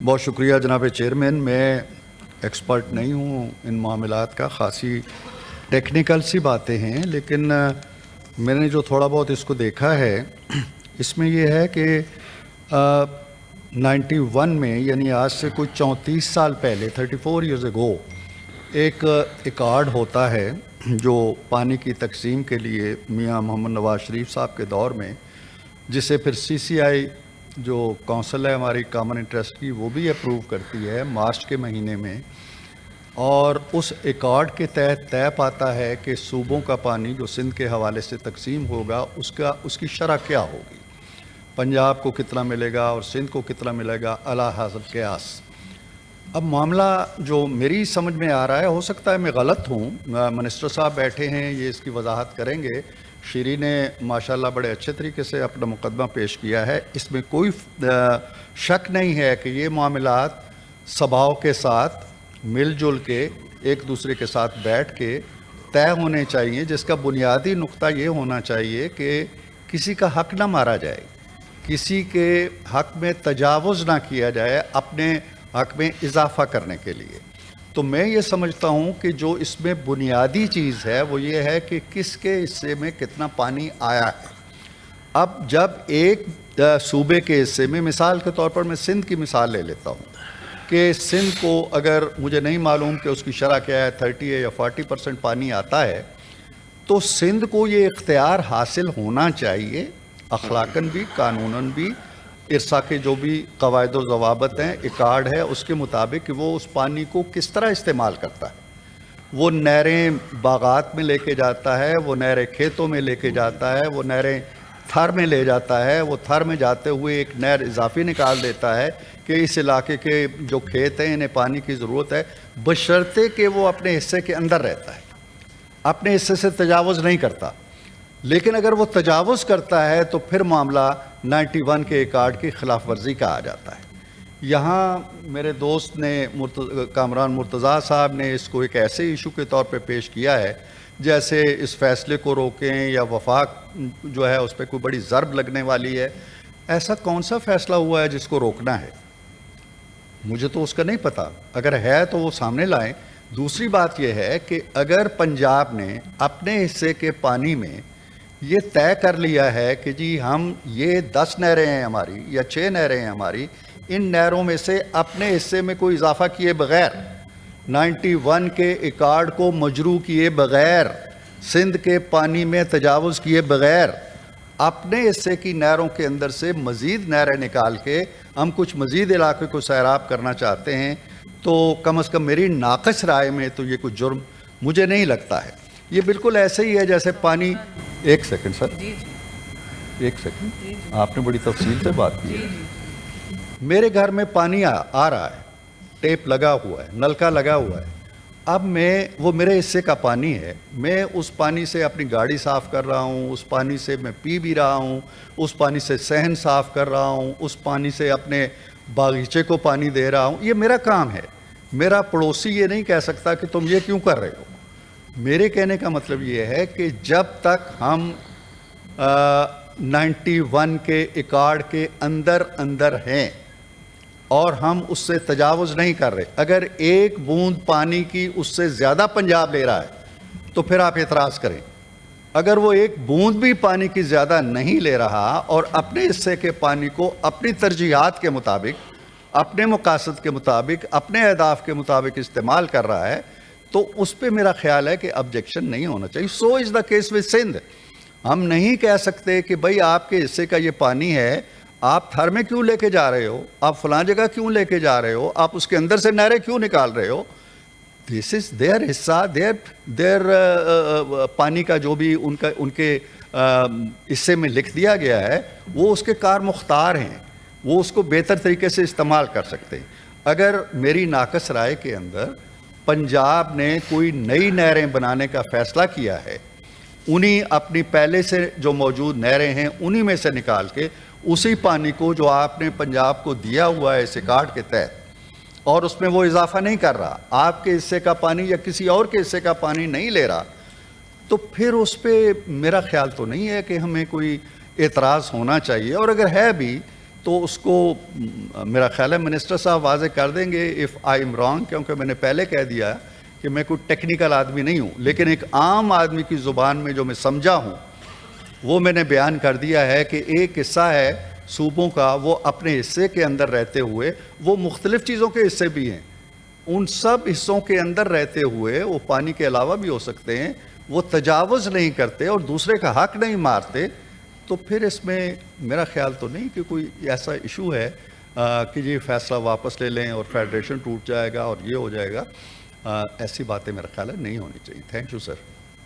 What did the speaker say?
बहुत शुक्रिया जनाब चेयरमैन। मैं एक्सपर्ट नहीं हूँ इन मामलात का, ख़ासी टेक्निकल सी बातें हैं, लेकिन मैंने जो थोड़ा बहुत इसको देखा है इसमें यह है कि 91 में, यानी आज से कुछ 34 साल पहले, 34 ईयर्स अगो, एक कार्ड होता है जो पानी की तकसीम के लिए मियाँ मोहम्मद नवाज शरीफ साहब के दौर में, जिसे फिर CCI जो काउंसिल है हमारी कॉमन इंटरेस्ट की, वो भी अप्रूव करती है मार्च के महीने में, और उस अकॉर्ड के तहत तय पाता है कि सूबों का पानी जो सिंध के हवाले से तकसीम होगा उसकी शरह क्या होगी, पंजाब को कितना मिलेगा और सिंध को कितना मिलेगा, अला हसब क़यास। अब मामला जो मेरी समझ में आ रहा है, हो सकता है मैं गलत हूँ, मिनिस्टर साहब बैठे हैं, ये इसकी वजाहत करेंगे। शीरी ने माशाल्लाह बड़े अच्छे तरीके से अपना मुकदमा पेश किया है, इसमें कोई शक नहीं है कि ये मामलात सभाओं के साथ मिलजुल के एक दूसरे के साथ बैठ के तय होने चाहिए, जिसका बुनियादी नुक्ता ये होना चाहिए कि किसी का हक ना मारा जाए, किसी के हक में तजावुज़ ना किया जाए अपने हक में इजाफा करने के लिए। तो मैं ये समझता हूँ कि जो इसमें बुनियादी चीज़ है वो ये है कि किसके हिस्से में कितना पानी आया है। अब जब एक सूबे के हिस्से में, मिसाल के तौर पर मैं सिंध की मिसाल ले लेता हूँ कि सिंध को, अगर मुझे नहीं मालूम कि उसकी शरह क्या है, 30 या 40% पानी आता है, तो सिंध को ये इख्तियार हासिल होना चाहिए, अखलाकन भी कानूनन भी, इरसा के जो भी कवायद व ज़वाबित हैं, इकार्ड है, उसके मुताबिक कि वो उस पानी को किस तरह इस्तेमाल करता है। वो नहरें बागात में लेके जाता है, वो नहरें खेतों में लेके जाता है, वो नहरें थर में ले जाता है, वो थर में जाते हुए एक नहर इजाफी निकाल देता है कि इस इलाके के जो खेत हैं इन्हें पानी की ज़रूरत है, बशर्ते कि वो अपने हिस्से के अंदर रहता है, अपने हिस्से से तजावुज़ नहीं करता। लेकिन अगर वो तजावुज़ करता है तो फिर मामला 91 के कार्ड की खिलाफ वर्जी का आ जाता है। यहाँ मेरे दोस्त ने कामरान मुर्तज़ा साहब ने इसको एक ऐसे इशू के तौर पे पेश किया है जैसे इस फैसले को रोकें या वफाक जो है उस पर कोई बड़ी ज़रब लगने वाली है। ऐसा कौन सा फ़ैसला हुआ है जिसको रोकना है? मुझे तो उसका नहीं पता, अगर है तो वो सामने लाएं। दूसरी बात यह है कि अगर पंजाब ने अपने हिस्से के पानी में ये तय कर लिया है कि जी हम ये 10 नहरें हैं हमारी या 6 नहरें हैं हमारी, इन नहरों में से अपने हिस्से में कोई इजाफा किए बगैर, 91 के इकार्ड को मजरू किए बगैर, सिंध के पानी में तजावुज़ किए बगैर, अपने हिस्से की नहरों के अंदर से मज़ीद नहरें निकाल के हम कुछ मज़ीद इलाके को सैराब करना चाहते हैं, तो कम अज़ कम मेरी नाक़स राय में तो ये कुछ जुर्म मुझे नहीं लगता है। ये बिल्कुल ऐसे ही है जैसे पानी। एक सेकंड सर, एक सेकंड, आपने बड़ी तफसील से बात की है। मेरे घर में पानी आ रहा है, टेप लगा हुआ है, नलका लगा हुआ है, अब वो मेरे हिस्से का पानी है, मैं उस पानी से अपनी गाड़ी साफ़ कर रहा हूँ, उस पानी से मैं पी भी रहा हूँ, उस पानी से सहन साफ़ कर रहा हूँ, उस पानी से अपने बागीचे को पानी दे रहा हूँ। ये मेरा काम है, मेरा पड़ोसी ये नहीं कह सकता कि तुम ये क्यों कर रहे हो। मेरे कहने का मतलब ये है कि जब तक हम 91 के इकार्ड के अंदर हैं और हम उससे तजावुज़ नहीं कर रहे, अगर एक बूंद पानी की उससे ज़्यादा पंजाब ले रहा है तो फिर आप एतराज़ करें। अगर वो एक बूंद भी पानी की ज़्यादा नहीं ले रहा और अपने हिस्से के पानी को अपनी तरजीहात के मुताबिक, अपने मकासद के मुताबिक, अपने अहदाफ के मुताबिक इस्तेमाल कर रहा है, तो उस पर मेरा ख्याल है कि ऑब्जेक्शन नहीं होना चाहिए। So is the case with Sindh. हम नहीं कह सकते कि भाई आपके हिस्से का ये पानी है, आप थर में क्यों लेके जा रहे हो, आप फलां जगह क्यों लेके जा रहे हो, आप उसके अंदर से नहरें क्यों निकाल रहे हो। दिस इज़ देयर हिस्सा, देयर पानी का जो भी उनके हिस्से में लिख दिया गया है, वो उसके कार मुख्तार हैं, वो उसको बेहतर तरीके से इस्तेमाल कर सकते हैं। अगर मेरी नाकस राय के अंदर पंजाब ने कोई नई नहरें बनाने का फ़ैसला किया है, उन्हीं अपनी पहले से जो मौजूद नहरें हैं उन्हीं में से निकाल के उसी पानी को जो आपने पंजाब को दिया हुआ है इस कार्ड के तहत, और उसमें वो इजाफा नहीं कर रहा, आपके हिस्से का पानी या किसी और के हिस्से का पानी नहीं ले रहा, तो फिर उस पर मेरा ख्याल तो नहीं है कि हमें कोई एतराज़ होना चाहिए। और अगर है भी تو اس کو میرا خیال ہے منسٹر صاحب واضح کر دیں گے اف آئی ایم رانگ، کیونکہ میں نے پہلے کہہ دیا کہ میں کوئی ٹیکنیکل آدمی نہیں ہوں، لیکن ایک عام آدمی کی زبان میں جو میں سمجھا ہوں وہ میں نے بیان کر دیا ہے کہ ایک حصہ ہے صوبوں کا، وہ اپنے حصے کے اندر رہتے ہوئے، وہ مختلف چیزوں کے حصے بھی ہیں، ان سب حصوں کے اندر رہتے ہوئے وہ پانی کے علاوہ بھی ہو سکتے ہیں، وہ تجاوز نہیں کرتے اور دوسرے کا حق نہیں مارتے، تو پھر اس میں میرا خیال تو نہیں کہ کوئی ایسا ایشو ہے کہ یہ فیصلہ واپس لے لیں اور فیڈریشن ٹوٹ جائے گا اور یہ ہو جائے گا. ایسی باتیں میرا خیال ہے نہیں ہونی چاہیے. Thank you sir.